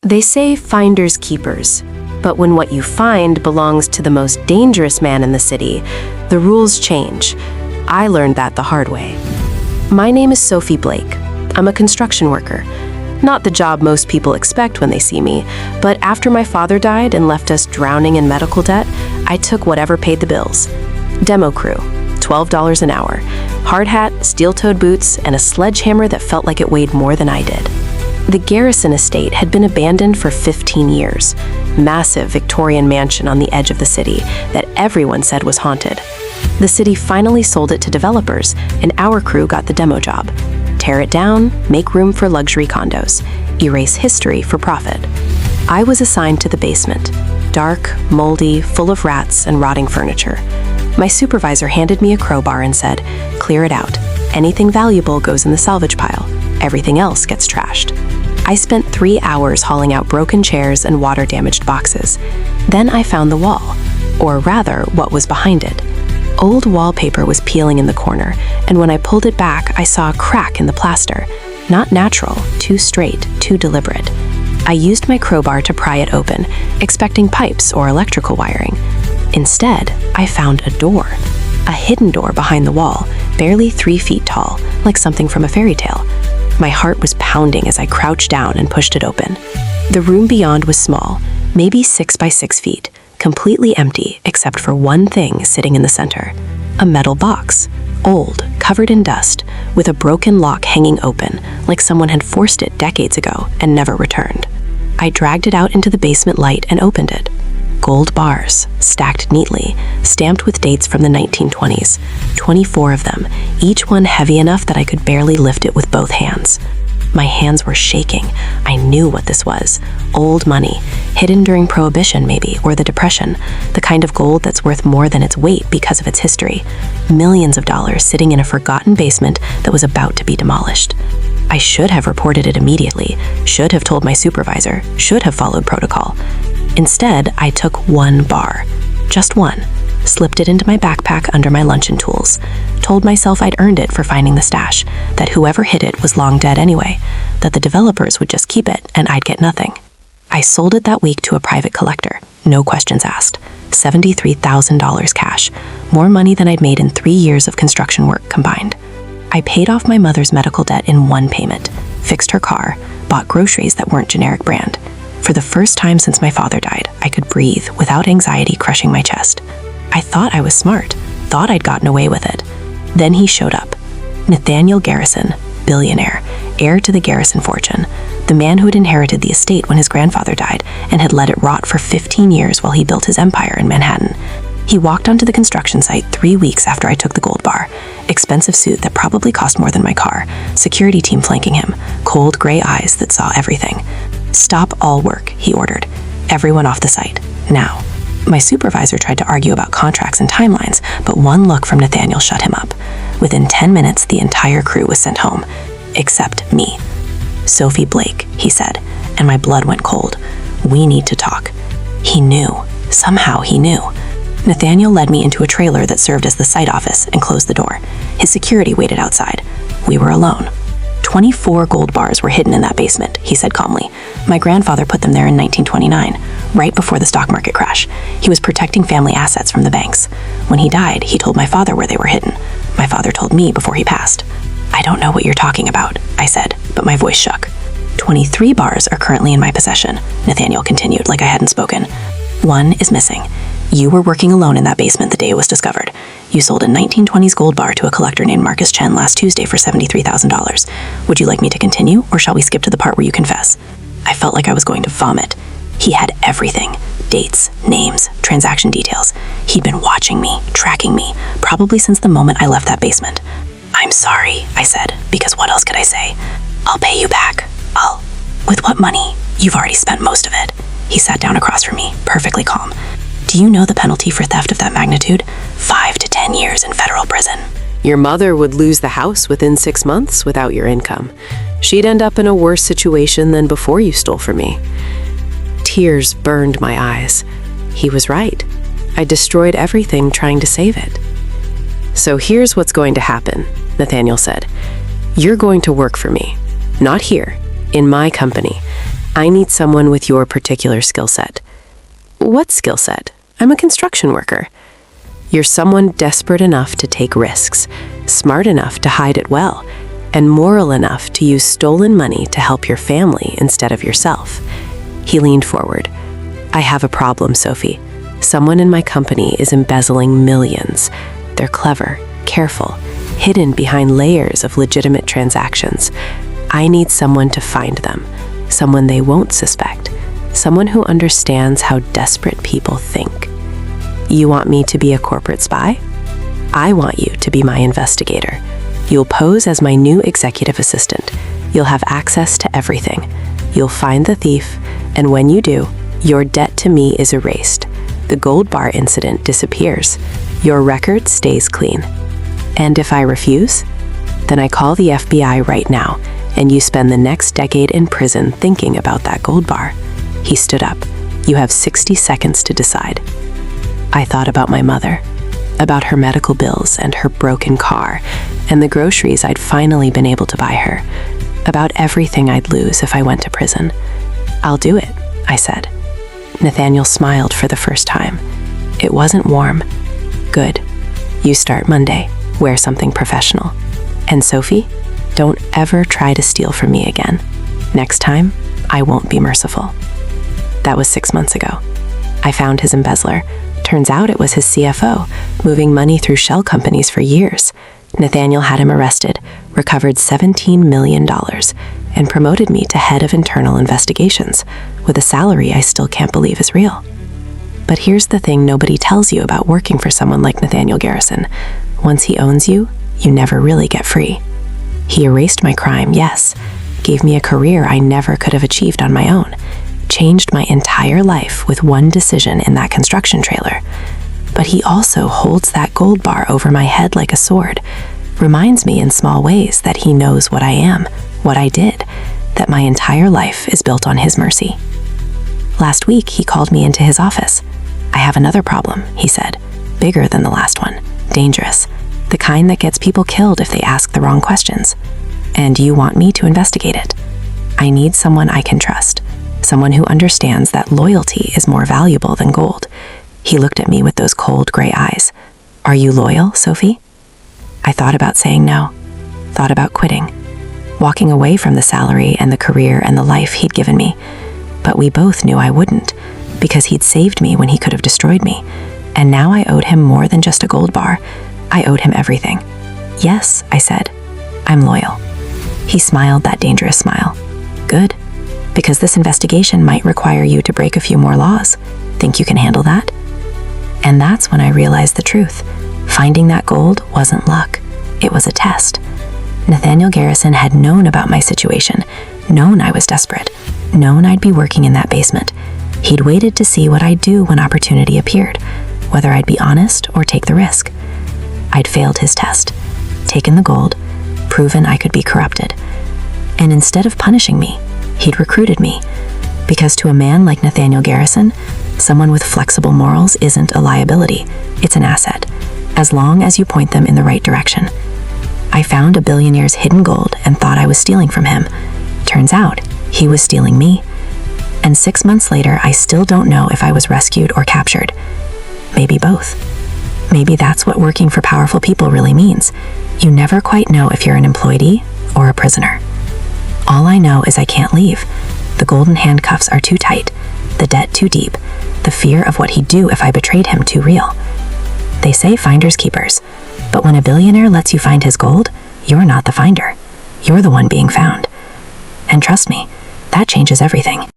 They say finders keepers, but when what you find belongs to the most dangerous man in the city, the rules change. I learned that the hard way. My name is Sophie Blake. I'm a construction worker. Not the job most people expect when they see me, but after my father died and left us drowning in medical debt, I took whatever paid the bills. Demo crew, $12 an hour, hard hat, steel-toed boots, and a sledgehammer that felt like it weighed more than I did. The Garrison estate had been abandoned for 15 years. Massive Victorian mansion on the edge of the city that everyone said was haunted. The city finally sold it to developers, and our crew got the demo job. Tear it down, make room for luxury condos, erase history for profit. I was assigned to the basement. Dark, moldy, full of rats and rotting furniture. My supervisor handed me a crowbar and said, "Clear it out. Anything valuable goes in the salvage pile. Everything else gets trashed." I spent 3 hours hauling out broken chairs and water-damaged boxes. Then I found the wall, or rather, what was behind it. Old wallpaper was peeling in the corner, and when I pulled it back, I saw a crack in the plaster. Not natural, too straight, too deliberate. I used my crowbar to pry it open, expecting pipes or electrical wiring. Instead, I found a door. A hidden door behind the wall, barely 3 feet tall, like something from a fairy tale. My heart was pounding as I crouched down and pushed it open. The room beyond was small, maybe 6 by 6 feet, completely empty except for one thing sitting in the center. A metal box, old, covered in dust, with a broken lock hanging open, like someone had forced it decades ago and never returned. I dragged it out into the basement light and opened it. Gold bars, stacked neatly, stamped with dates from the 1920s, 24 of them, each one heavy enough that I could barely lift it with both hands. My hands were shaking. I knew what this was. Old money, hidden during Prohibition maybe, or the Depression, the kind of gold that's worth more than its weight because of its history. Millions of dollars sitting in a forgotten basement that was about to be demolished. I should have reported it immediately, should have told my supervisor, should have followed protocol. Instead, I took one bar, just one, slipped it into my backpack under my luncheon tools, told myself I'd earned it for finding the stash, that whoever hid it was long dead anyway, that the developers would just keep it and I'd get nothing. I sold it that week to a private collector, no questions asked. $73,000 cash, more money than I'd made in 3 years of construction work combined. I paid off my mother's medical debt in one payment, fixed her car, bought groceries that weren't generic brand. For the first time since my father died, I could breathe without anxiety crushing my chest. I thought I was smart, thought I'd gotten away with it. Then he showed up. Nathaniel Garrison, billionaire, heir to the Garrison fortune, the man who had inherited the estate when his grandfather died and had let it rot for 15 years while he built his empire in Manhattan. He walked onto the construction site 3 weeks after I took the gold bar. Expensive suit that probably cost more than my car. Security team flanking him. Cold gray eyes that saw everything. "Stop all work," he ordered. "Everyone off the site. Now." My supervisor tried to argue about contracts and timelines, but one look from Nathaniel shut him up. Within 10 minutes, the entire crew was sent home. Except me. "Sophie Blake," he said, and my blood went cold. "We need to talk." He knew. Somehow he knew. Nathaniel led me into a trailer that served as the site office and closed the door. His security waited outside. We were alone. 24 gold bars were hidden in that basement, he said calmly. My grandfather put them there in 1929, right before the stock market crash. He was protecting family assets from the banks. When he died, he told my father where they were hidden. My father told me before he passed. "I don't know what you're talking about," I said, but my voice shook. 23 bars are currently in my possession, Nathaniel continued like I hadn't spoken. One is missing. You were working alone in that basement the day it was discovered. You sold a 1920s gold bar to a collector named Marcus Chen last Tuesday for $73,000. Would you like me to continue, or shall we skip to the part where you confess? I felt like I was going to vomit. He had everything. Dates, names, transaction details. He'd been watching me, tracking me, probably since the moment I left that basement. "I'm sorry," I said, because what else could I say? "I'll pay you back. With what money? You've already spent most of it." He sat down across from me, perfectly calm. "Do you know the penalty for theft of that magnitude? 5 to 10 years in federal prison." Your mother would lose the house within 6 months without your income. She'd end up in a worse situation than before you stole from me. Tears burned my eyes. He was right. I destroyed everything trying to save it. "So here's what's going to happen," Nathaniel said. "You're going to work for me. Not here, in my company. I need someone with your particular skill set. What skill set? I'm a construction worker. You're someone desperate enough to take risks, smart enough to hide it well, and moral enough to use stolen money to help your family instead of yourself. He leaned forward. I have a problem, Sophie. Someone in my company is embezzling millions. They're clever, careful, hidden behind layers of legitimate transactions. I need someone to find them, someone they won't suspect, someone who understands how desperate people think. You want me to be a corporate spy? I want you to be my investigator. You'll pose as my new executive assistant. You'll have access to everything. You'll find the thief, and when you do, your debt to me is erased. The gold bar incident disappears. Your record stays clean. And if I refuse, then I call the FBI right now, and you spend the next decade in prison thinking about that gold bar. He stood up. You have 60 seconds to decide. I thought about my mother, about her medical bills and her broken car, and the groceries I'd finally been able to buy her, about everything I'd lose if I went to prison. I'll do it, I said. Nathaniel smiled for the first time. It wasn't warm. Good. You start Monday. Wear something professional. And Sophie, don't ever try to steal from me again. Next time, I won't be merciful. That was 6 months ago. I found his embezzler. Turns out it was his CFO, moving money through shell companies for years. Nathaniel had him arrested, recovered $17 million, and promoted me to head of internal investigations, with a salary I still can't believe is real. But here's the thing nobody tells you about working for someone like Nathaniel Garrison. Once he owns you, you never really get free. He erased my crime, yes, gave me a career I never could have achieved on my own, changed my entire life with one decision in that construction trailer. But he also holds that gold bar over my head like a sword, reminds me in small ways that he knows what I am, what I did, that my entire life is built on his mercy. Last week, he called me into his office. I have another problem, he said, bigger than the last one, dangerous, the kind that gets people killed if they ask the wrong questions. And you want me to investigate it. I need someone I can trust, someone who understands that loyalty is more valuable than gold. He looked at me with those cold gray eyes. Are you loyal, Sophie? I thought about saying no, thought about quitting, walking away from the salary and the career and the life he'd given me. But we both knew I wouldn't, because he'd saved me when he could have destroyed me. And now I owed him more than just a gold bar. I owed him everything. Yes, I said, I'm loyal. He smiled that dangerous smile. Good, because this investigation might require you to break a few more laws. Think you can handle that? And that's when I realized the truth. Finding that gold wasn't luck. It was a test. Nathaniel Garrison had known about my situation, known I was desperate, known I'd be working in that basement. He'd waited to see what I'd do when opportunity appeared, whether I'd be honest or take the risk. I'd failed his test, taken the gold, proven I could be corrupted. And instead of punishing me, he'd recruited me. Because to a man like Nathaniel Garrison, someone with flexible morals isn't a liability, it's an asset, as long as you point them in the right direction. I found a billionaire's hidden gold and thought I was stealing from him. Turns out, he was stealing me. And 6 months later, I still don't know if I was rescued or captured. Maybe both. Maybe that's what working for powerful people really means. You never quite know if you're an employee or a prisoner. All I know is I can't leave. The golden handcuffs are too tight, the debt too deep, the fear of what he'd do if I betrayed him too real. They say finders keepers, but when a billionaire lets you find his gold, you're not the finder. You're the one being found. And trust me, that changes everything.